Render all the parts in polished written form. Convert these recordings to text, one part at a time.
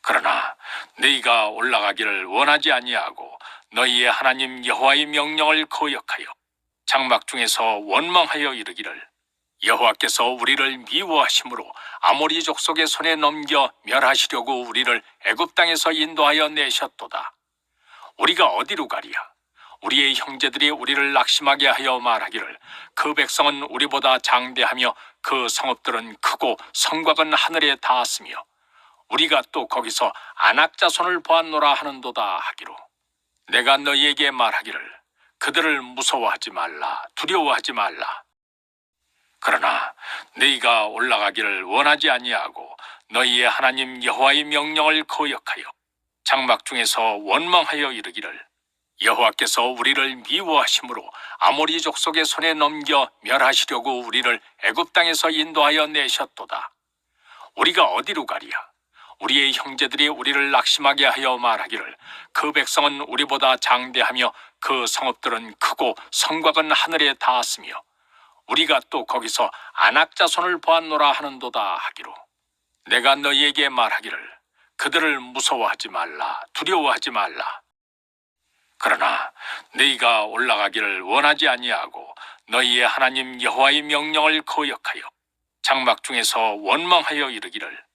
그러나 너희가 올라가기를 원하지 아니하고 너희의 하나님 여호와의 명령을 거역하여 장막 중에서 원망하여 이르기를 여호와께서 우리를 미워하심으로 아모리 족속의 손에 넘겨 멸하시려고 우리를 애굽 땅에서 인도하여 내셨도다. 우리가 어디로 가리야? 우리의 형제들이 우리를 낙심하게 하여 말하기를 그 백성은 우리보다 장대하며 그 성읍들은 크고 성곽은 하늘에 닿았으며 우리가 또 거기서 아낙 자손을 보았노라 하는도다 하기로 내가 너희에게 말하기를 그들을 무서워하지 말라 두려워하지 말라. 그러나 너희가 올라가기를 원하지 아니하고 너희의 하나님 여호와의 명령을 거역하여 장막 중에서 원망하여 이르기를 여호와께서 우리를 미워하심으로 아모리 족속의 손에 넘겨 멸하시려고 우리를 애굽 땅에서 인도하여 내셨도다. 우리가 어디로 가리야? 우리의 형제들이 우리를 낙심하게 하여 말하기를 그 백성은 우리보다 장대하며 그 성읍들은 크고 성곽은 하늘에 닿았으며 우리가 또 거기서 아낙 자손을 보았노라 하는도다 하기로 내가 너희에게 말하기를 그들을 무서워하지 말라 두려워하지 말라. 그러나 너희가 올라가기를 원하지 아니하고 너희의 하나님 여호와의 명령을 거역하여 장막 중에서 원망하여 이르기를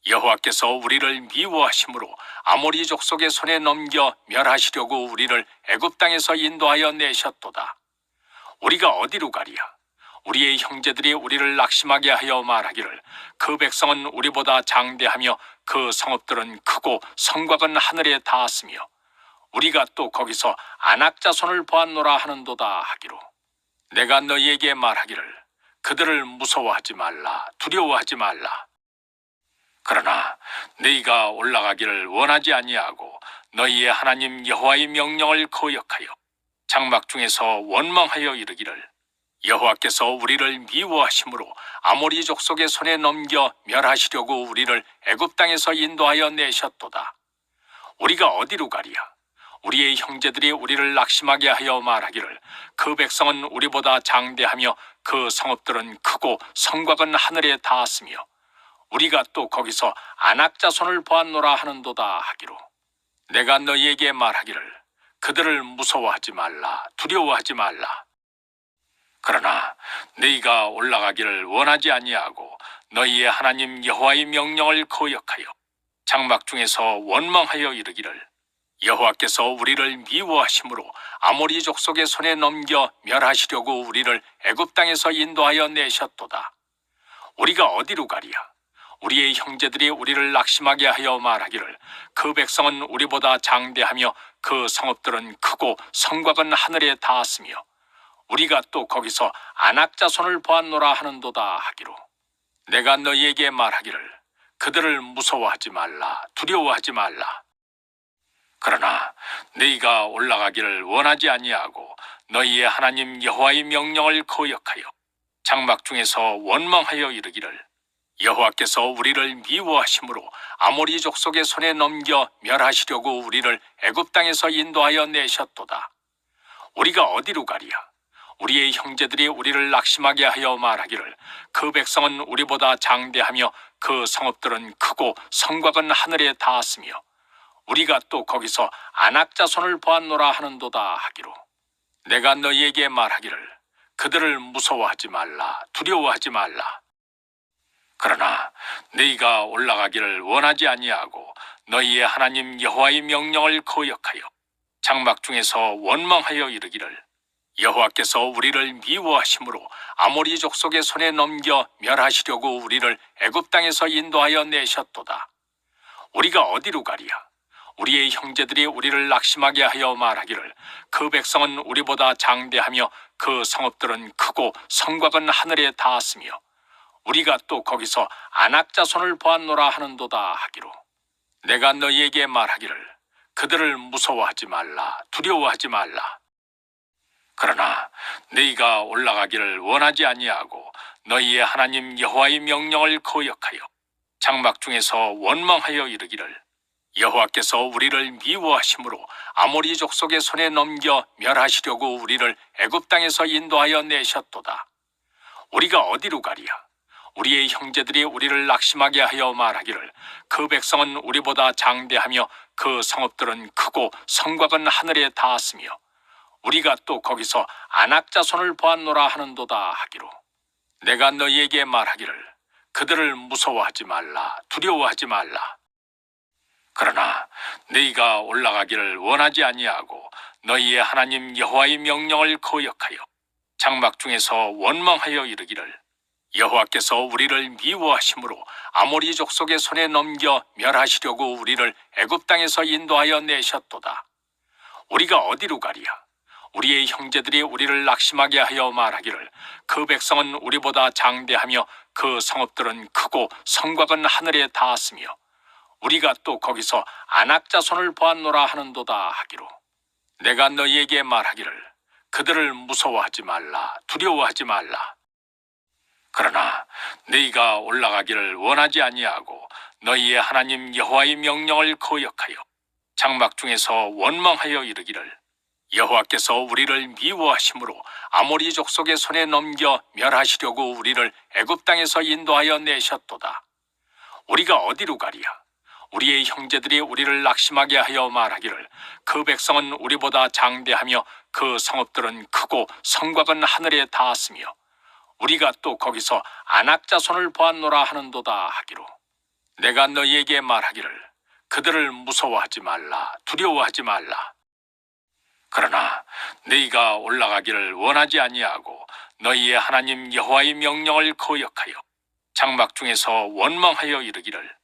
여호와께서 우리를 미워하심으로 아모리 족속의 손에 넘겨 멸하시려고 우리를 애굽 땅에서 인도하여 내셨도다. 우리가 어디로 가리야? 우리의 형제들이 우리를 낙심하게 하여 말하기를 그 백성은 우리보다 장대하며 그 성읍들은 크고 성곽은 하늘에 닿았으며 우리가 또 거기서 아낙 자손을 보았노라 하는도다 하기로 내가 너희에게 말하기를 그들을 무서워하지 말라 두려워하지 말라. 그러나 너희가 올라가기를 원하지 아니하고 너희의 하나님 여호와의 명령을 거역하여 장막 중에서 원망하여 이르기를 여호와께서 우리를 미워하심으로 아모리 족속의 손에 넘겨 멸하시려고 우리를 애굽 땅에서 인도하여 내셨도다. 우리가 어디로 가리야? 우리의 형제들이 우리를 낙심하게 하여 말하기를 그 백성은 우리보다 장대하며 그 성읍들은 크고 성곽은 하늘에 닿았으며 우리가 또 거기서 아낙 자손을 보았노라 하는도다 하기로 내가 너희에게 말하기를 그들을 무서워하지 말라 두려워하지 말라. 그러나 너희가 올라가기를 원하지 아니하고 너희의 하나님 여호와의 명령을 거역하여 장막 중에서 원망하여 이르기를 여호와께서 우리를 미워하심으로 아모리 족속의 손에 넘겨 멸하시려고 우리를 애굽 땅에서 인도하여 내셨도다. 우리가 어디로 가리야? 우리의 형제들이 우리를 낙심하게 하여 말하기를 그 백성은 우리보다 장대하며 그 성읍들은 크고 성곽은 하늘에 닿았으며 우리가 또 거기서 아낙 자손을 보았노라 하는도다 하기로 내가 너희에게 말하기를 그들을 무서워하지 말라 두려워하지 말라. 그러나 너희가 올라가기를 원하지 아니하고 너희의 하나님 여호와의 명령을 거역하여 장막 중에서 원망하여 이르기를 여호와께서 우리를 미워하심으로 아모리 족속의 손에 넘겨 멸하시려고 우리를 애굽 땅에서 인도하여 내셨도다. 우리가 어디로 가리야? 우리의 형제들이 우리를 낙심하게 하여 말하기를 그 백성은 우리보다 장대하며 그 성읍들은 크고 성곽은 하늘에 닿았으며 우리가 또 거기서 아낙 자손을 보았노라 하는도다 하기로 내가 너희에게 말하기를 그들을 무서워하지 말라 두려워하지 말라. 그러나 너희가 올라가기를 원하지 아니하고 너희의 하나님 여호와의 명령을 거역하여 장막 중에서 원망하여 이르기를 여호와께서 우리를 미워하심으로 아모리 족속의 손에 넘겨 멸하시려고 우리를 애굽 땅에서 인도하여 내셨도다. 우리가 어디로 가리야? 우리의 형제들이 우리를 낙심하게 하여 말하기를 그 백성은 우리보다 장대하며 그 성읍들은 크고 성곽은 하늘에 닿았으며 우리가 또 거기서 아낙 자손을 보았노라 하는도다 하기로 내가 너희에게 말하기를 그들을 무서워하지 말라 두려워하지 말라. 그러나 너희가 올라가기를 원하지 아니하고 너희의 하나님 여호와의 명령을 거역하여 장막 중에서 원망하여 이르기를 여호와께서 우리를 미워하심으로 아모리 족속의 손에 넘겨 멸하시려고 우리를 애굽 땅에서 인도하여 내셨도다. 우리가 어디로 가리야? 우리의 형제들이 우리를 낙심하게 하여 말하기를 그 백성은 우리보다 장대하며 그 성읍들은 크고 성곽은 하늘에 닿았으며 우리가 또 거기서 아낙 자손을 보았노라 하는도다 하기로 내가 너희에게 말하기를 그들을 무서워하지 말라 두려워하지 말라. 그러나 너희가 올라가기를 원하지 아니하고 너희의 하나님 여호와의 명령을 거역하여 장막 중에서 원망하여 이르기를 여호와께서 우리를 미워하심으로 아모리 족속의 손에 넘겨 멸하시려고 우리를 애굽 땅에서 인도하여 내셨도다. 우리가 어디로 가랴? 우리의 형제들이 우리를 낙심하게 하여 말하기를 그 백성은 우리보다 장대하며 그 성읍들은 크고 성곽은 하늘에 닿았으며 우리가 또 거기서 아낙 자손을 보았노라 하는도다 하기로 내가 너희에게 말하기를 그들을 무서워하지 말라 두려워하지 말라. 그러나 너희가 올라가기를 원하지 아니하고 너희의 하나님 여호와의 명령을 거역하여 장막 중에서 원망하여 이르기를 여호와께서 우리를 미워하심으로 아모리 족속의 손에 넘겨 멸하시려고 우리를 애굽 땅에서 인도하여 내셨도다. 우리가 어디로 가랴? 우리의 형제들이 우리를 낙심하게 하여 말하기를 그 백성은 우리보다 장대하며 그 성읍들은 크고 성곽은 하늘에 닿았으며 우리가 또 거기서 아낙 자손을 보았노라 하는도다 하기로 내가 너희에게 말하기를 그들을 무서워하지 말라 두려워하지 말라. 그러나 너희가 올라가기를 원하지 아니하고 너희의 하나님 여호와의 명령을 거역하여 장막 중에서 원망하여 이르기를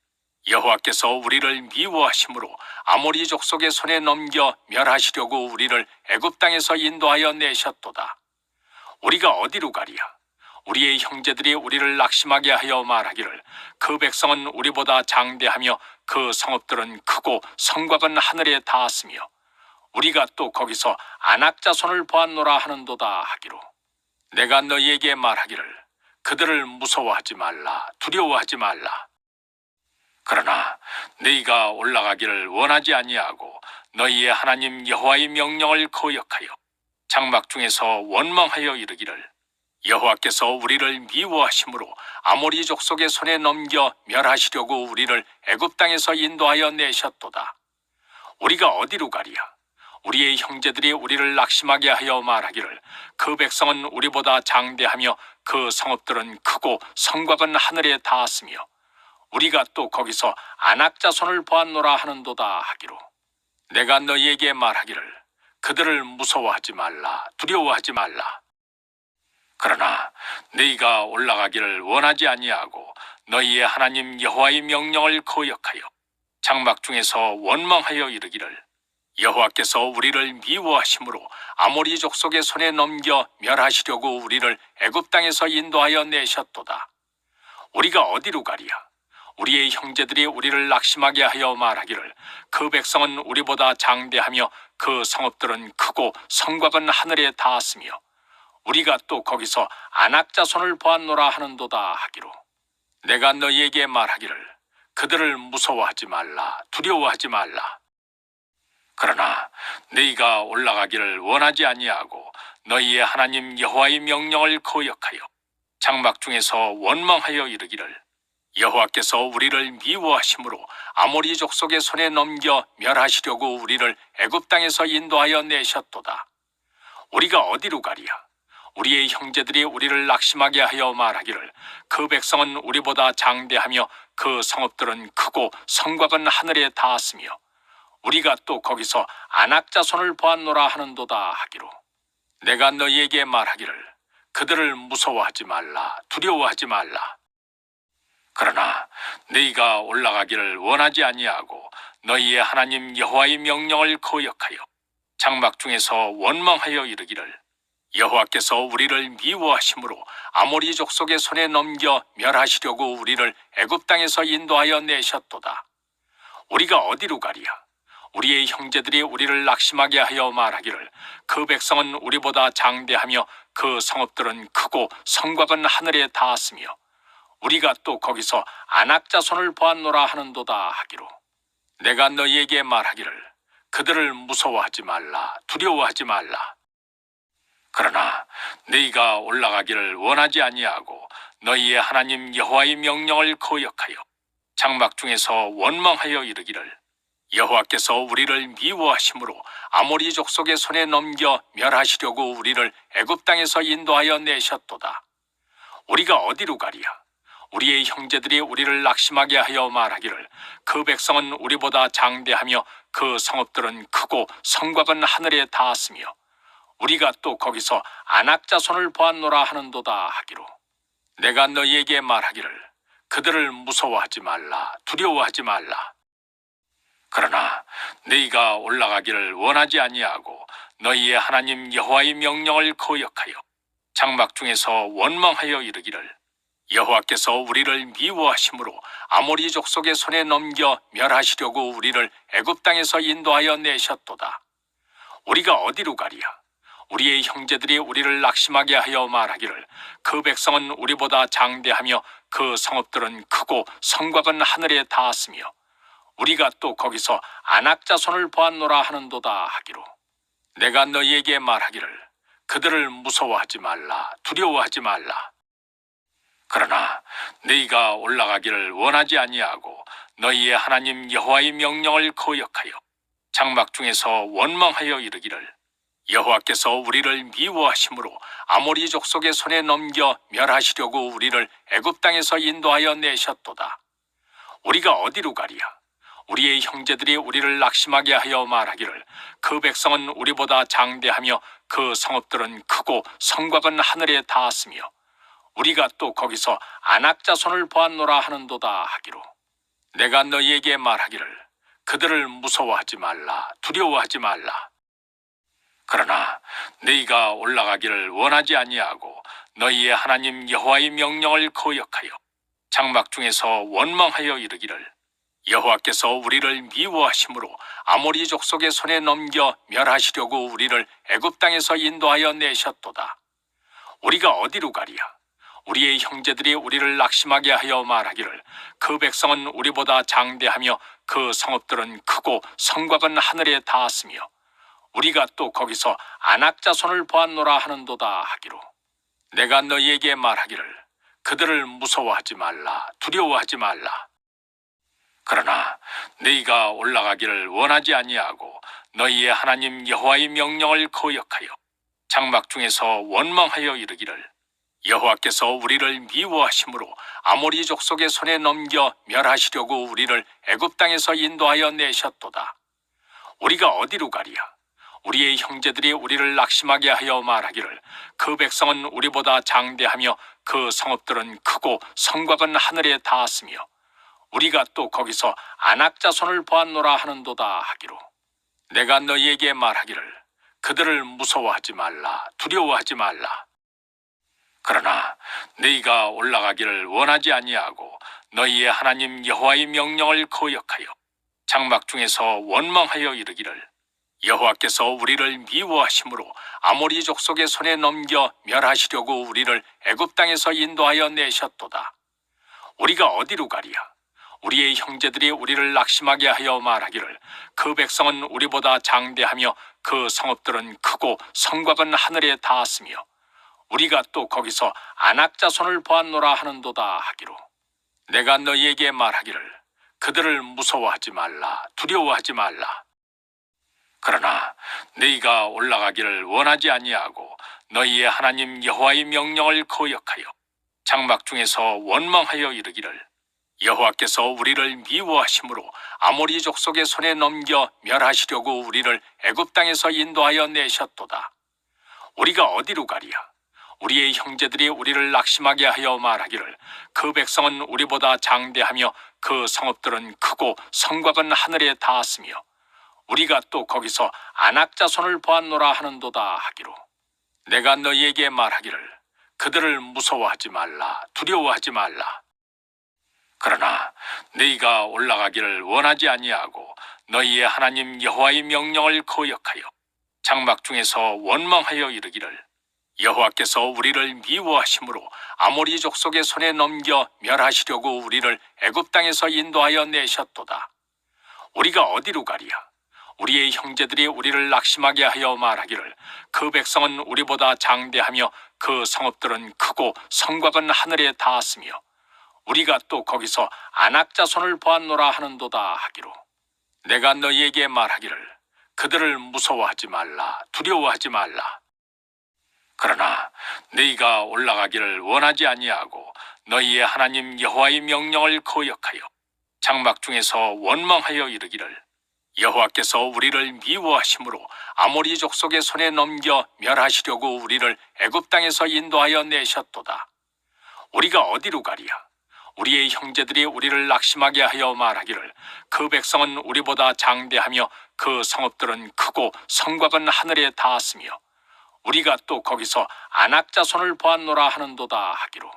여호와께서 우리를 미워하심으로 아모리 족속의 손에 넘겨 멸하시려고 우리를 애굽 땅에서 인도하여 내셨도다. 우리가 어디로 가랴? 우리의 형제들이 우리를 낙심하게 하여 말하기를 그 백성은 우리보다 장대하며 그 성읍들은 크고 성곽은 하늘에 닿았으며 우리가 또 거기서 아낙 자손을 보았노라 하는도다 하기로 내가 너희에게 말하기를 그들을 무서워하지 말라 두려워하지 말라. 그러나 너희가 올라가기를 원하지 아니하고 너희의 하나님 여호와의 명령을 거역하여 장막 중에서 원망하여 이르기를 여호와께서 우리를 미워하심으로 아모리 족속의 손에 넘겨 멸하시려고 우리를 애굽 땅에서 인도하여 내셨도다. 우리가 어디로 가랴? 우리의 형제들이 우리를 낙심하게 하여 말하기를 그 백성은 우리보다 장대하며 그 성읍들은 크고 성곽은 하늘에 닿았으며 우리가 또 거기서 아낙 자손을 보았노라 하는도다 하기로 내가 너희에게 말하기를 그들을 무서워하지 말라 두려워하지 말라. 그러나 너희가 올라가기를 원하지 아니하고 너희의 하나님 여호와의 명령을 거역하여 장막 중에서 원망하여 이르기를 여호와께서 우리를 미워하심으로 아모리 족속의 손에 넘겨 멸하시려고 우리를 애굽 땅에서 인도하여 내셨도다. 우리가 어디로 가랴? 우리의 형제들이 우리를 낙심하게 하여 말하기를 그 백성은 우리보다 장대하며 그 성읍들은 크고 성곽은 하늘에 닿았으며 우리가 또 거기서 아낙 자손을 보았노라 하는도다 하기로 내가 너희에게 말하기를 그들을 무서워하지 말라 두려워하지 말라. 그러나 너희가 올라가기를 원하지 아니하고 너희의 하나님 여호와의 명령을 거역하여 장막 중에서 원망하여 이르기를 여호와께서 우리를 미워하심으로 아모리 족속의 손에 넘겨 멸하시려고 우리를 애굽 땅에서 인도하여 내셨도다. 우리가 어디로 가랴? 우리의 형제들이 우리를 낙심하게 하여 말하기를 그 백성은 우리보다 장대하며 그 성읍들은 크고 성곽은 하늘에 닿았으며 우리가 또 거기서 아낙 자손을 보았노라 하는도다 하기로 내가 너희에게 말하기를 그들을 무서워하지 말라 두려워하지 말라. 그러나 너희가 올라가기를 원하지 아니하고 너희의 하나님 여호와의 명령을 거역하여 장막 중에서 원망하여 이르기를 여호와께서 우리를 미워하심으로 아모리 족속의 손에 넘겨 멸하시려고 우리를 애굽 땅에서 인도하여 내셨도다. 우리가 어디로 가랴? 우리의 형제들이 우리를 낙심하게 하여 말하기를 그 백성은 우리보다 장대하며 그 성읍들은 크고 성곽은 하늘에 닿았으며 우리가 또 거기서 아낙 자손을 보았노라 하는도다 하기로 내가 너희에게 말하기를 그들을 무서워하지 말라 두려워하지 말라. 그러나 너희가 올라가기를 원하지 아니하고 너희의 하나님 여호와의 명령을 거역하여 장막 중에서 원망하여 이르기를 여호와께서 우리를 미워하심으로 아모리 족속의 손에 넘겨 멸하시려고 우리를 애굽 땅에서 인도하여 내셨도다. 우리가 어디로 가랴? 우리의 형제들이 우리를 낙심하게 하여 말하기를 그 백성은 우리보다 장대하며 그 성읍들은 크고 성곽은 하늘에 닿았으며 우리가 또 거기서 아낙 자손을 보았노라 하는도다 하기로 내가 너희에게 말하기를 그들을 무서워하지 말라 두려워하지 말라. 그러나 너희가 올라가기를 원하지 아니하고 너희의 하나님 여호와의 명령을 거역하여 장막 중에서 원망하여 이르기를 여호와께서 우리를 미워하심으로 아모리 족속의 손에 넘겨 멸하시려고 우리를 애굽 땅에서 인도하여 내셨도다. 우리가 어디로 가랴? 우리의 형제들이 우리를 낙심하게 하여 말하기를 그 백성은 우리보다 장대하며 그 성읍들은 크고 성곽은 하늘에 닿았으며 우리가 또 거기서 아낙 자손을 보았노라 하는도다 하기로 내가 너희에게 말하기를 그들을 무서워하지 말라 두려워하지 말라. 그러나 너희가 올라가기를 원하지 아니하고 너희의 하나님 여호와의 명령을 거역하여 장막 중에서 원망하여 이르기를 여호와께서 우리를 미워하심으로 아모리 족속의 손에 넘겨 멸하시려고 우리를 애굽 땅에서 인도하여 내셨도다. 우리가 어디로 가랴? 우리의 형제들이 우리를 낙심하게 하여 말하기를 그 백성은 우리보다 장대하며 그 성읍들은 크고 성곽은 하늘에 닿았으며 우리가 또 거기서 아낙 자손을 보았노라 하는도다 하기로 내가 너희에게 말하기를 그들을 무서워하지 말라 두려워하지 말라. 그러나 너희가 올라가기를 원하지 아니하고 너희의 하나님 여호와의 명령을 거역하여 장막 중에서 원망하여 이르기를 여호와께서 우리를 미워하심으로 아모리 족속의 손에 넘겨 멸하시려고 우리를 애굽 땅에서 인도하여 내셨도다. 우리가 어디로 가랴? 우리의 형제들이 우리를 낙심하게 하여 말하기를 그 백성은 우리보다 장대하며 그 성읍들은 크고 성곽은 하늘에 닿았으며 우리가 또 거기서 아낙 자손을 보았노라 하는도다 하기로 내가 너희에게 말하기를 그들을 무서워하지 말라 두려워하지 말라. 그러나 너희가 올라가기를 원하지 아니하고 너희의 하나님 여호와의 명령을 거역하여 장막 중에서 원망하여 이르기를 여호와께서 우리를 미워하심으로 아모리 족속의 손에 넘겨 멸하시려고 우리를 애굽 땅에서 인도하여 내셨도다. 우리가 어디로 가랴? 우리의 형제들이 우리를 낙심하게 하여 말하기를 그 백성은 우리보다 장대하며 그 성읍들은 크고 성곽은 하늘에 닿았으며 우리가 또 거기서 아낙 자손을 보았노라 하는도다 하기로 내가 너희에게 말하기를 그들을 무서워하지 말라 두려워하지 말라. 그러나 너희가 올라가기를 원하지 아니하고 너희의 하나님 여호와의 명령을 거역하여 장막 중에서 원망하여 이르기를 여호와께서 우리를 미워하심으로 아모리 족속의 손에 넘겨 멸하시려고 우리를 애굽 땅에서 인도하여 내셨도다. 우리가 어디로 가랴? 우리의 형제들이 우리를 낙심하게 하여 말하기를 그 백성은 우리보다 장대하며 그 성읍들은 크고 성곽은 하늘에 닿았으며 우리가 또 거기서 아낙 자손을 보았노라 하는도다 하기로 내가 너희에게 말하기를 그들을 무서워하지 말라 두려워하지 말라. 그러나 너희가 올라가기를 원하지 아니하고 너희의 하나님 여호와의 명령을 거역하여 장막 중에서 원망하여 이르기를 여호와께서 우리를 미워하심으로 아모리 족속의 손에 넘겨 멸하시려고 우리를 애굽 땅에서 인도하여 내셨도다. 우리가 어디로 가랴? 우리의 형제들이 우리를 낙심하게 하여 말하기를 그 백성은 우리보다 장대하며 그 성읍들은 크고 성곽은 하늘에 닿았으며 우리가 또 거기서 아낙 자손을 보았노라 하는도다 하기로 내가 너희에게 말하기를 그들을 무서워하지 말라 두려워하지 말라. 그러나 너희가 올라가기를 원하지 아니하고 너희의 하나님 여호와의 명령을 거역하여 장막 중에서 원망하여 이르기를 여호와께서 우리를 미워하심으로 아모리 족속의 손에 넘겨 멸하시려고 우리를 애굽 땅에서 인도하여 내셨도다. 우리가 어디로 가랴? 우리의 형제들이 우리를 낙심하게 하여 말하기를 그 백성은 우리보다 장대하며 그 성읍들은 크고 성곽은 하늘에 닿았으며 우리가 또 거기서 아낙 자손을 보았노라 하는도다 하기로 내가 너희에게 말하기를 그들을 무서워하지 말라 두려워하지 말라. 그러나 너희가 올라가기를 원하지 아니하고 너희의 하나님 여호와의 명령을 거역하여 장막 중에서 원망하여 이르기를 여호와께서 우리를 미워하심으로 아모리 족속의 손에 넘겨 멸하시려고 우리를 애굽 땅에서 인도하여 내셨도다. 우리가 어디로 가리야? 우리의 형제들이 우리를 낙심하게 하여 말하기를 그 백성은 우리보다 장대하며 그 성읍들은 크고 성곽은 하늘에 닿았으며 우리가 또 거기서 아낙 자손을 보았노라 하는도다 하기로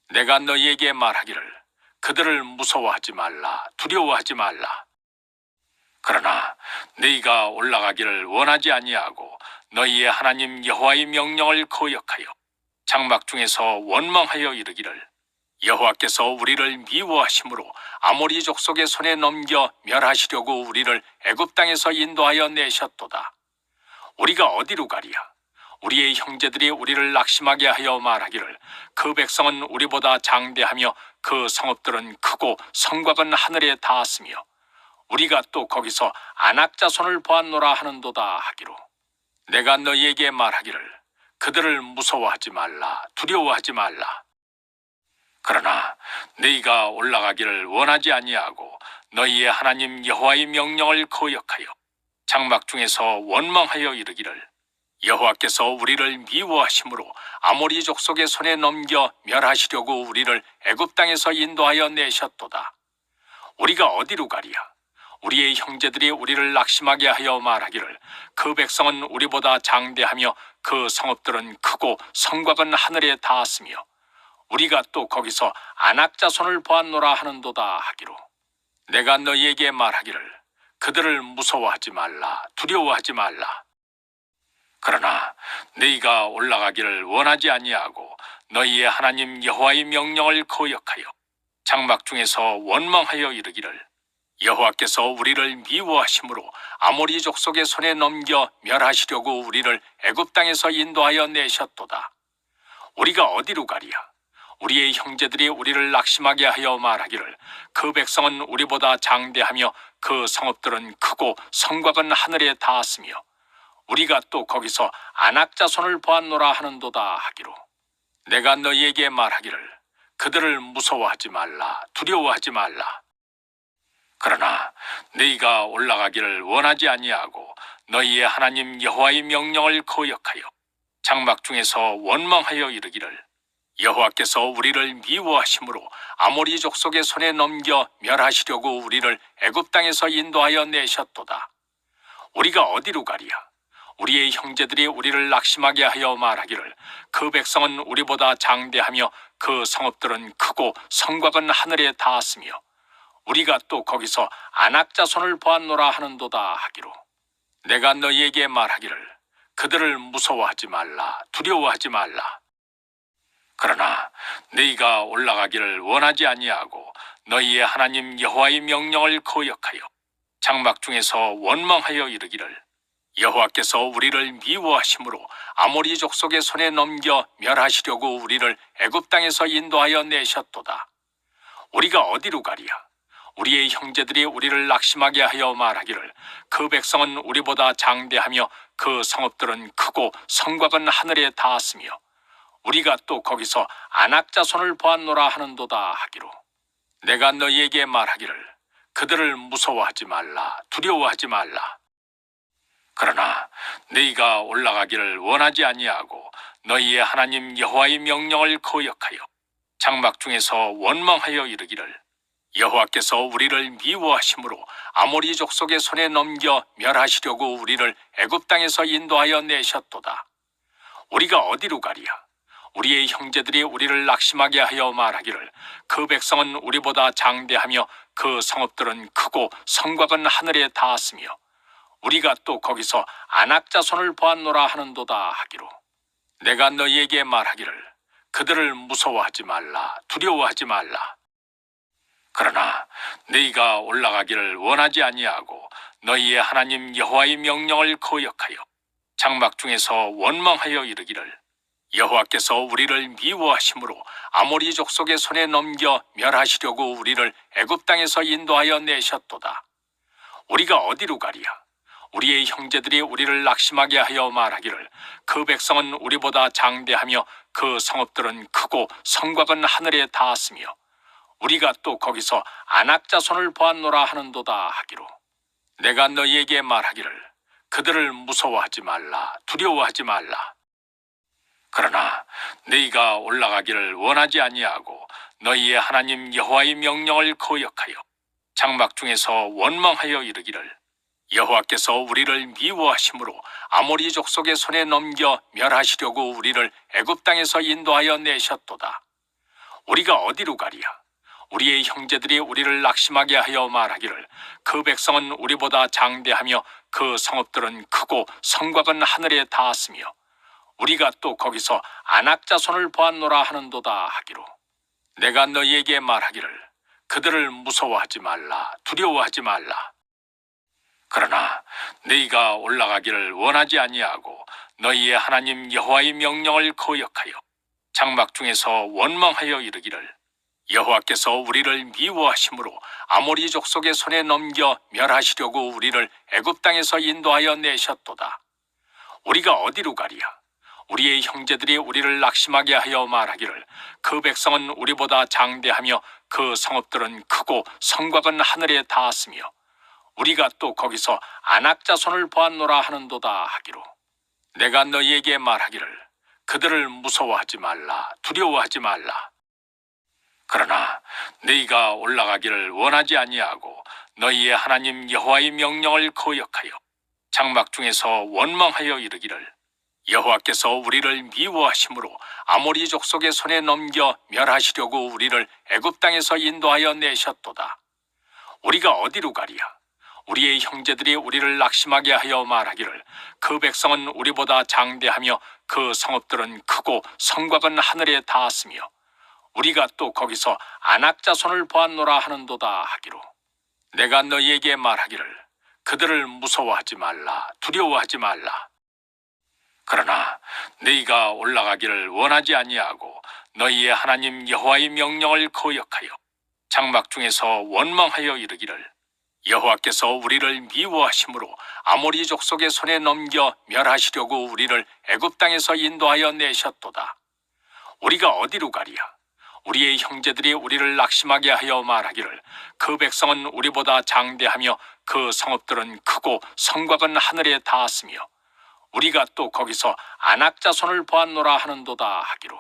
내가 너희에게 말하기를 그들을 무서워하지 말라 두려워하지 말라. 그러나 너희가 올라가기를 원하지 아니하고 너희의 하나님 여호와의 명령을 거역하여 장막 중에서 원망하여 이르기를 여호와께서 우리를 미워하심으로 아모리 족속의 손에 넘겨 멸하시려고 우리를 애굽 땅에서 인도하여 내셨도다. 우리가 어디로 가리야? 우리의 형제들이 우리를 낙심하게 하여 말하기를 그 백성은 우리보다 장대하며 그 성읍들은 크고 성곽은 하늘에 닿았으며 우리가 또 거기서 아낙 자손을 보았노라 하는도다 하기로 내가 너희에게 말하기를 그들을 무서워하지 말라 두려워하지 말라. 그러나 너희가 올라가기를 원하지 아니하고 너희의 하나님 여호와의 명령을 거역하여 장막 중에서 원망하여 이르기를 여호와께서 우리를 미워하심으로 아모리 족속의 손에 넘겨 멸하시려고 우리를 애굽 땅에서 인도하여 내셨도다. 우리가 어디로 가리야? 우리의 형제들이 우리를 낙심하게 하여 말하기를 그 백성은 우리보다 장대하며 그 성읍들은 크고 성곽은 하늘에 닿았으며 우리가 또 거기서 아낙 자손을 보았노라 하는도다 하기로 내가 너희에게 말하기를 그들을 무서워하지 말라 두려워하지 말라. 그러나 너희가 올라가기를 원하지 아니하고 너희의 하나님 여호와의 명령을 거역하여 장막 중에서 원망하여 이르기를 여호와께서 우리를 미워하심으로 아모리 족속의 손에 넘겨 멸하시려고 우리를 애굽 땅에서 인도하여 내셨도다. 우리가 어디로 가리야? 우리의 형제들이 우리를 낙심하게 하여 말하기를 그 백성은 우리보다 장대하며 그 성읍들은 크고 성곽은 하늘에 닿았으며 우리가 또 거기서 아낙 자손을 보았노라 하는도다 하기로 내가 너희에게 말하기를 그들을 무서워하지 말라 두려워하지 말라. 그러나 너희가 올라가기를 원하지 아니하고 너희의 하나님 여호와의 명령을 거역하여 장막 중에서 원망하여 이르기를 여호와께서 우리를 미워하심으로 아모리 족속의 손에 넘겨 멸하시려고 우리를 애굽 땅에서 인도하여 내셨도다. 우리가 어디로 가리야? 우리의 형제들이 우리를 낙심하게 하여 말하기를 그 백성은 우리보다 장대하며 그 성읍들은 크고 성곽은 하늘에 닿았으며 우리가 또 거기서 아낙 자손을 보았노라 하는도다 하기로 내가 너희에게 말하기를 그들을 무서워하지 말라 두려워하지 말라. 그러나 너희가 올라가기를 원하지 아니하고 너희의 하나님 여호와의 명령을 거역하여 장막 중에서 원망하여 이르기를 여호와께서 우리를 미워하심으로 아모리 족속의 손에 넘겨 멸하시려고 우리를 애굽 땅에서 인도하여 내셨도다. 우리가 어디로 가리야? 우리의 형제들이 우리를 낙심하게 하여 말하기를 그 백성은 우리보다 장대하며 그 성읍들은 크고 성곽은 하늘에 닿았으며 우리가 또 거기서 아낙 자손을 보았노라 하는도다 하기로 내가 너희에게 말하기를 그들을 무서워하지 말라 두려워하지 말라. 그러나 너희가 올라가기를 원하지 아니하고 너희의 하나님 여호와의 명령을 거역하여 장막 중에서 원망하여 이르기를 여호와께서 우리를 미워하심으로 아모리 족속의 손에 넘겨 멸하시려고 우리를 애굽 땅에서 인도하여 내셨도다. 우리가 어디로 가리야? 우리의 형제들이 우리를 낙심하게 하여 말하기를 그 백성은 우리보다 장대하며 그 성읍들은 크고 성곽은 하늘에 닿았으며 우리가 또 거기서 아낙 자손을 보았노라 하는도다 하기로 내가 너희에게 말하기를 그들을 무서워하지 말라 두려워하지 말라. 그러나 너희가 올라가기를 원하지 아니하고 너희의 하나님 여호와의 명령을 거역하여 장막 중에서 원망하여 이르기를 여호와께서 우리를 미워하심으로 아모리 족속의 손에 넘겨 멸하시려고 우리를 애굽 땅에서 인도하여 내셨도다. 우리가 어디로 가리야? 우리의 형제들이 우리를 낙심하게 하여 말하기를 그 백성은 우리보다 장대하며 그 성읍들은 크고 성곽은 하늘에 닿았으며 우리가 또 거기서 아낙 자손을 보았노라 하는도다 하기로 내가 너희에게 말하기를 그들을 무서워하지 말라 두려워하지 말라. 그러나 너희가 올라가기를 원하지 아니하고 너희의 하나님 여호와의 명령을 거역하여 장막 중에서 원망하여 이르기를 여호와께서 우리를 미워하심으로 아모리 족속의 손에 넘겨 멸하시려고 우리를 애굽 땅에서 인도하여 내셨도다. 우리가 어디로 가리야? 우리의 형제들이 우리를 낙심하게 하여 말하기를 그 백성은 우리보다 장대하며 그 성읍들은 크고 성곽은 하늘에 닿았으며 우리가 또 거기서 아낙 자손을 보았노라 하는도다 하기로 내가 너희에게 말하기를 그들을 무서워하지 말라 두려워하지 말라. 그러나 너희가 올라가기를 원하지 아니하고 너희의 하나님 여호와의 명령을 거역하여 장막 중에서 원망하여 이르기를 여호와께서 우리를 미워하심으로 아모리 족속의 손에 넘겨 멸하시려고 우리를 애굽 땅에서 인도하여 내셨도다. 우리가 어디로 가리야? 우리의 형제들이 우리를 낙심하게 하여 말하기를 그 백성은 우리보다 장대하며 그 성읍들은 크고 성곽은 하늘에 닿았으며 우리가 또 거기서 아낙 자손을 보았노라 하는도다 하기로 내가 너희에게 말하기를 그들을 무서워하지 말라 두려워하지 말라. 그러나 너희가 올라가기를 원하지 아니하고 너희의 하나님 여호와의 명령을 거역하여 장막 중에서 원망하여 이르기를 여호와께서 우리를 미워하심으로 아모리 족속의 손에 넘겨 멸하시려고 우리를 애굽 땅에서 인도하여 내셨도다. 우리가 어디로 가리야? 우리의 형제들이 우리를 낙심하게 하여 말하기를 그 백성은 우리보다 장대하며 그 성읍들은 크고 성곽은 하늘에 닿았으며 우리가 또 거기서 아낙 자손을 보았노라 하는도다 하기로 내가 너희에게 말하기를 그들을 무서워하지 말라 두려워하지 말라. 그러나 너희가 올라가기를 원하지 아니하고 너희의 하나님 여호와의 명령을 거역하여 장막 중에서 원망하여 이르기를 여호와께서 우리를 미워하심으로 아모리 족속의 손에 넘겨 멸하시려고 우리를 애굽 땅에서 인도하여 내셨도다. 우리가 어디로 가리야? 우리의 형제들이 우리를 낙심하게 하여 말하기를 그 백성은 우리보다 장대하며 그 성읍들은 크고 성곽은 하늘에 닿았으며 우리가 또 거기서 아낙 자손을 보았노라 하는도다 하기로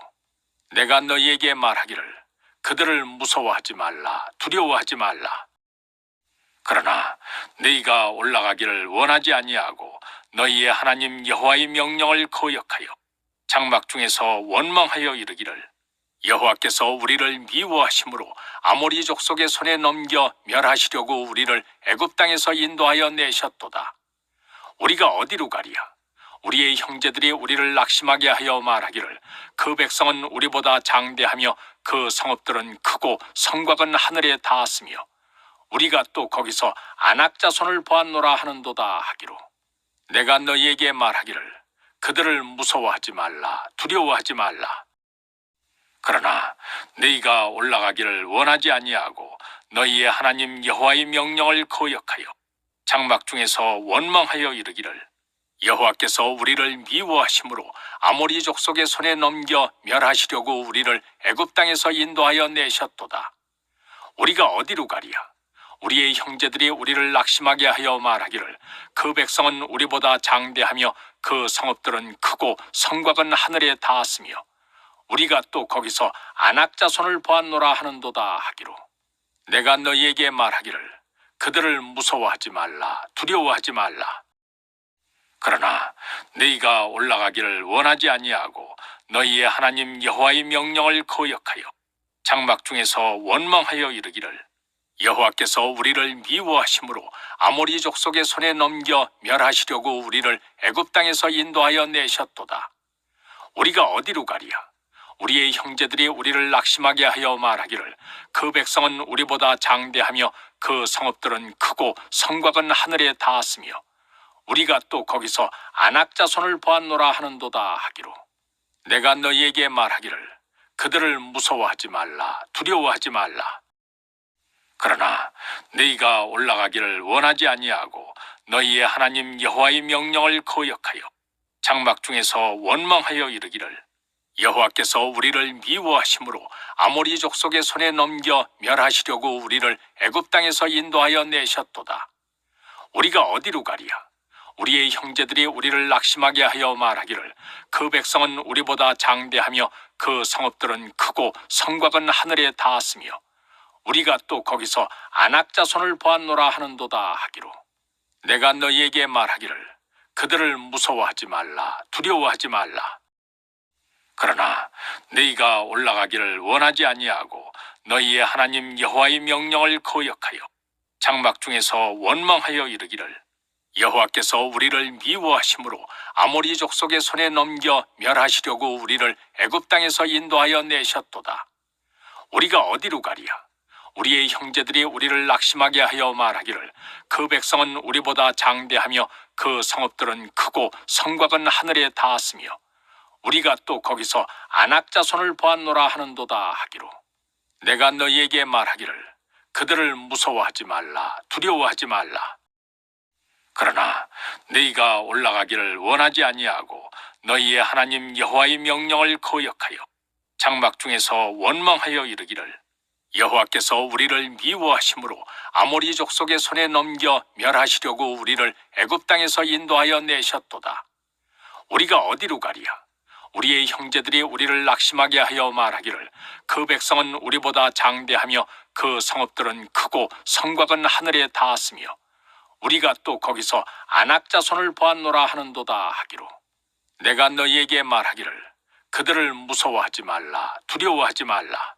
내가 너희에게 말하기를 그들을 무서워하지 말라 두려워하지 말라. 그러나 너희가 올라가기를 원하지 아니하고 너희의 하나님 여호와의 명령을 거역하여 장막 중에서 원망하여 이르기를 여호와께서 우리를 미워하심으로 아모리 족속의 손에 넘겨 멸하시려고 우리를 애굽 땅에서 인도하여 내셨도다. 우리가 어디로 가리야? 우리의 형제들이 우리를 낙심하게 하여 말하기를 그 백성은 우리보다 장대하며 그 성읍들은 크고 성곽은 하늘에 닿았으며 우리가 또 거기서 아낙 자손을 보았노라 하는도다 하기로 내가 너희에게 말하기를 그들을 무서워하지 말라 두려워하지 말라. 그러나 너희가 올라가기를 원하지 아니하고 너희의 하나님 여호와의 명령을 거역하여 장막 중에서 원망하여 이르기를 여호와께서 우리를 미워하심으로 아모리 족속의 손에 넘겨 멸하시려고 우리를 애굽 땅에서 인도하여 내셨도다. 우리가 어디로 가리야? 우리의 형제들이 우리를 낙심하게 하여 말하기를 그 백성은 우리보다 장대하며 그 성읍들은 크고 성곽은 하늘에 닿았으며 우리가 또 거기서 아낙 자손을 보았노라 하는도다 하기로 내가 너희에게 말하기를 그들을 무서워하지 말라 두려워하지 말라. 그러나 너희가 올라가기를 원하지 아니하고 너희의 하나님 여호와의 명령을 거역하여 장막 중에서 원망하여 이르기를 여호와께서 우리를 미워하심으로 아모리 족속의 손에 넘겨 멸하시려고 우리를 애굽 땅에서 인도하여 내셨도다. 우리가 어디로 가리야? 우리의 형제들이 우리를 낙심하게 하여 말하기를 그 백성은 우리보다 장대하며 그 성읍들은 크고 성곽은 하늘에 닿았으며 우리가 또 거기서 아낙 자손을 보았노라 하는도다 하기로 내가 너희에게 말하기를 그들을 무서워하지 말라 두려워하지 말라. 그러나 너희가 올라가기를 원하지 아니하고 너희의 하나님 여호와의 명령을 거역하여 장막 중에서 원망하여 이르기를 여호와께서 우리를 미워하심으로 아모리 족속의 손에 넘겨 멸하시려고 우리를 애굽 땅에서 인도하여 내셨도다. 우리가 어디로 가리야? 우리의 형제들이 우리를 낙심하게 하여 말하기를 그 백성은 우리보다 장대하며 그 성읍들은 크고 성곽은 하늘에 닿았으며 우리가 또 거기서 아낙 자손을 보았노라 하는도다 하기로 내가 너희에게 말하기를 그들을 무서워하지 말라 두려워하지 말라. 그러나 너희가 올라가기를 원하지 아니하고 너희의 하나님 여호와의 명령을 거역하여 장막 중에서 원망하여 이르기를 여호와께서 우리를 미워하심으로 아모리 족속의 손에 넘겨 멸하시려고 우리를 애굽 땅에서 인도하여 내셨도다. 우리가 어디로 가리야? 우리의 형제들이 우리를 낙심하게 하여 말하기를 그 백성은 우리보다 장대하며 그 성읍들은 크고 성곽은 하늘에 닿았으며 우리가 또 거기서 아낙 자손을 보았노라 하는도다 하기로 내가 너희에게 말하기를 그들을 무서워하지 말라 두려워하지 말라. 그러나 너희가 올라가기를 원하지 아니하고 너희의 하나님 여호와의 명령을 거역하여 장막 중에서 원망하여 이르기를 여호와께서 우리를 미워하심으로 아모리 족속의 손에 넘겨 멸하시려고 우리를 애굽 땅에서 인도하여 내셨도다. 우리가 어디로 가리야? 우리의 형제들이 우리를 낙심하게 하여 말하기를 그 백성은 우리보다 장대하며 그 성읍들은 크고 성곽은 하늘에 닿았으며 우리가 또 거기서 아낙 자손을 보았노라 하는도다 하기로 내가 너희에게 말하기를 그들을 무서워하지 말라 두려워하지 말라.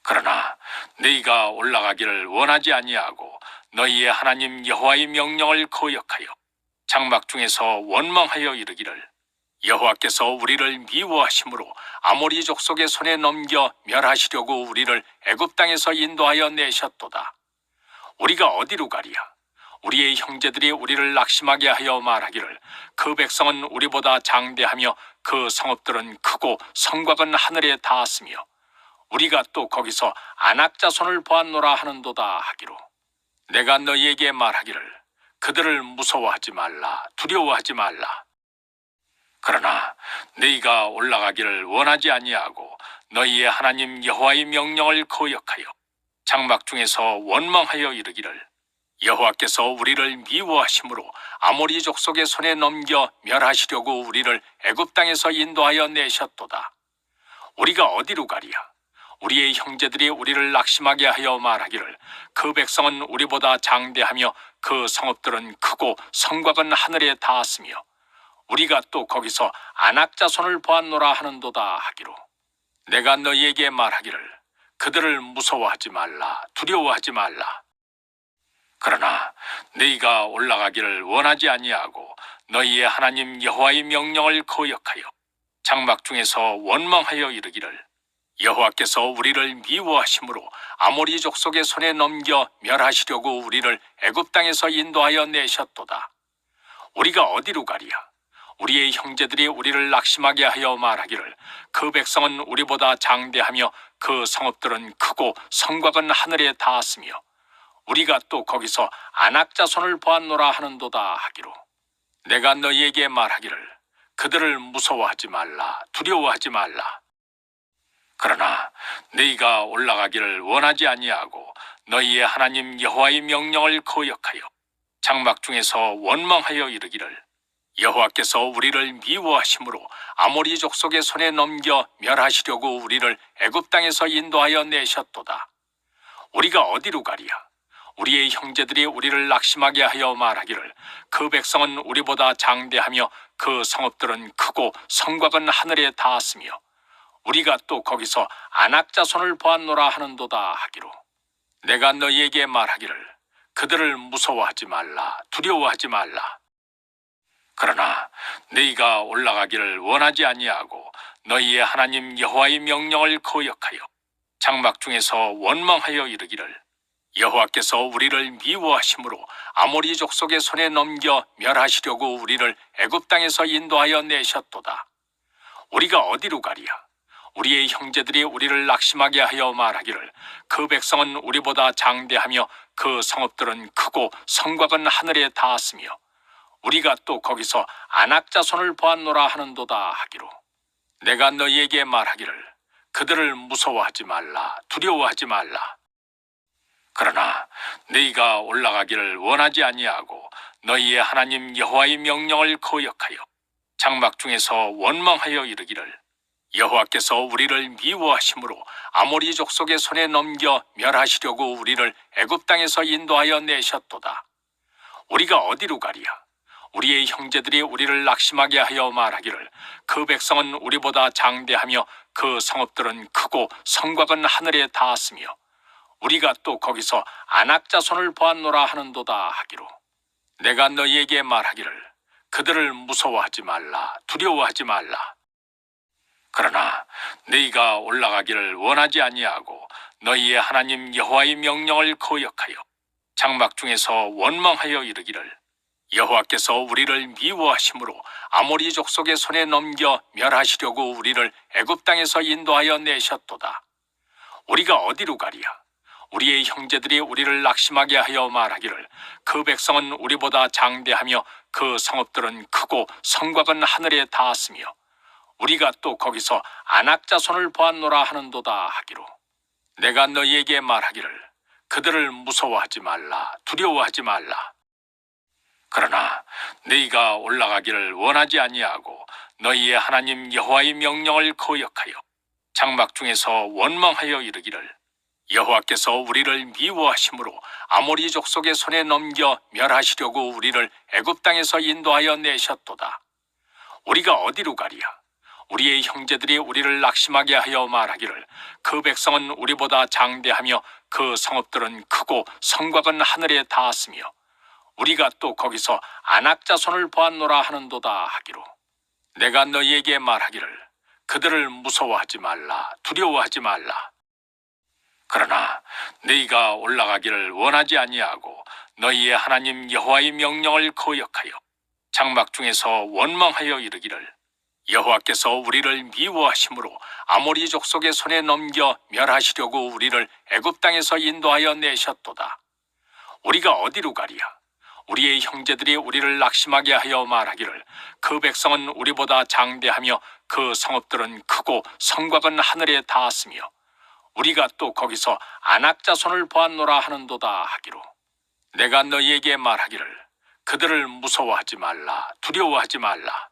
그러나 너희가 올라가기를 원하지 아니하고 너희의 하나님 여호와의 명령을 거역하여 장막 중에서 원망하여 이르기를 여호와께서 우리를 미워하심으로 아모리 족속의 손에 넘겨 멸하시려고 우리를 애굽 땅에서 인도하여 내셨도다. 우리가 어디로 가리야? 우리의 형제들이 우리를 낙심하게 하여 말하기를 그 백성은 우리보다 장대하며 그 성읍들은 크고 성곽은 하늘에 닿았으며 우리가 또 거기서 아낙 자손을 보았노라 하는도다 하기로 내가 너희에게 말하기를 그들을 무서워하지 말라 두려워하지 말라. 그러나 너희가 올라가기를 원하지 아니하고 너희의 하나님 여호와의 명령을 거역하여 장막 중에서 원망하여 이르기를 여호와께서 우리를 미워하심으로 아모리 족속의 손에 넘겨 멸하시려고 우리를 애굽 땅에서 인도하여 내셨도다. 우리가 어디로 가리야? 우리의 형제들이 우리를 낙심하게 하여 말하기를 그 백성은 우리보다 장대하며 그 성읍들은 크고 성곽은 하늘에 닿았으며 우리가 또 거기서 아낙 자손을 보았노라 하는도다 하기로 내가 너희에게 말하기를 그들을 무서워하지 말라 두려워하지 말라. 그러나 너희가 올라가기를 원하지 아니하고 너희의 하나님 여호와의 명령을 거역하여 장막 중에서 원망하여 이르기를 여호와께서 우리를 미워하심으로 아모리 족속의 손에 넘겨 멸하시려고 우리를 애굽 땅에서 인도하여 내셨도다. 우리가 어디로 가리야? 우리의 형제들이 우리를 낙심하게 하여 말하기를 그 백성은 우리보다 장대하며 그 성읍들은 크고 성곽은 하늘에 닿았으며 우리가 또 거기서 아낙 자손을 보았노라 하는도다 하기로 내가 너희에게 말하기를 그들을 무서워하지 말라 두려워하지 말라. 그러나 너희가 올라가기를 원하지 아니하고 너희의 하나님 여호와의 명령을 거역하여 장막 중에서 원망하여 이르기를 여호와께서 우리를 미워하심으로 아모리 족속의 손에 넘겨 멸하시려고 우리를 애굽 땅에서 인도하여 내셨도다. 우리가 어디로 가리야? 우리의 형제들이 우리를 낙심하게 하여 말하기를 그 백성은 우리보다 장대하며 그 성읍들은 크고 성곽은 하늘에 닿았으며 우리가 또 거기서 아낙 자손을 보았노라 하는도다 하기로 내가 너희에게 말하기를 그들을 무서워하지 말라 두려워하지 말라. 그러나 너희가 올라가기를 원하지 아니하고 너희의 하나님 여호와의 명령을 거역하여 장막 중에서 원망하여 이르기를 여호와께서 우리를 미워하심으로 아모리 족속의 손에 넘겨 멸하시려고 우리를 애굽 땅에서 인도하여 내셨도다. 우리가 어디로 가리야? 우리의 형제들이 우리를 낙심하게 하여 말하기를 그 백성은 우리보다 장대하며 그 성읍들은 크고 성곽은 하늘에 닿았으며 우리가 또 거기서 아낙 자손을 보았노라 하는도다 하기로, 내가 너희에게 말하기를 그들을 무서워하지 말라, 두려워하지 말라. 그러나 너희가 올라가기를 원하지 아니하고 너희의 하나님 여호와의 명령을 거역하여 장막 중에서 원망하여 이르기를 여호와께서 우리를 미워하심으로 아모리 족속의 손에 넘겨 멸하시려고 우리를 애굽 땅에서 인도하여 내셨도다. 우리가 어디로 가리야? 우리의 형제들이 우리를 낙심하게 하여 말하기를 그 백성은 우리보다 장대하며 그 성읍들은 크고 성곽은 하늘에 닿았으며 우리가 또 거기서 아낙 자손을 보았노라 하는도다 하기로, 내가 너희에게 말하기를 그들을 무서워하지 말라, 두려워하지 말라. 그러나 너희가 올라가기를 원하지 아니하고 너희의 하나님 여호와의 명령을 거역하여 장막 중에서 원망하여 이르기를 여호와께서 우리를 미워하심으로 아모리 족속의 손에 넘겨 멸하시려고 우리를 애굽 땅에서 인도하여 내셨도다. 우리가 어디로 가리야? 우리의 형제들이 우리를 낙심하게 하여 말하기를 그 백성은 우리보다 장대하며 그 성읍들은 크고 성곽은 하늘에 닿았으며 우리가 또 거기서 아낙 자손을 보았노라 하는도다 하기로, 내가 너희에게 말하기를 그들을 무서워하지 말라, 두려워하지 말라. 그러나 너희가 올라가기를 원하지 아니하고 너희의 하나님 여호와의 명령을 거역하여 장막 중에서 원망하여 이르기를 여호와께서 우리를 미워하심으로 아모리 족속의 손에 넘겨 멸하시려고 우리를 애굽 땅에서 인도하여 내셨도다. 우리가 어디로 가리야? 우리의 형제들이 우리를 낙심하게 하여 말하기를 그 백성은 우리보다 장대하며 그 성읍들은 크고 성곽은 하늘에 닿았으며 우리가 또 거기서 아낙 자손을 보았노라 하는도다 하기로, 내가 너희에게 말하기를 그들을 무서워하지 말라, 두려워하지 말라. 그러나 너희가 올라가기를 원하지 아니하고 너희의 하나님 여호와의 명령을 거역하여 장막 중에서 원망하여 이르기를 여호와께서 우리를 미워하심으로 아모리 족속의 손에 넘겨 멸하시려고 우리를 애굽 땅에서 인도하여 내셨도다. 우리가 어디로 가리야? 우리의 형제들이 우리를 낙심하게 하여 말하기를 그 백성은 우리보다 장대하며 그 성읍들은 크고 성곽은 하늘에 닿았으며 우리가 또 거기서 아낙 자손을 보았노라 하는도다 하기로, 내가 너희에게 말하기를 그들을 무서워하지 말라, 두려워하지 말라.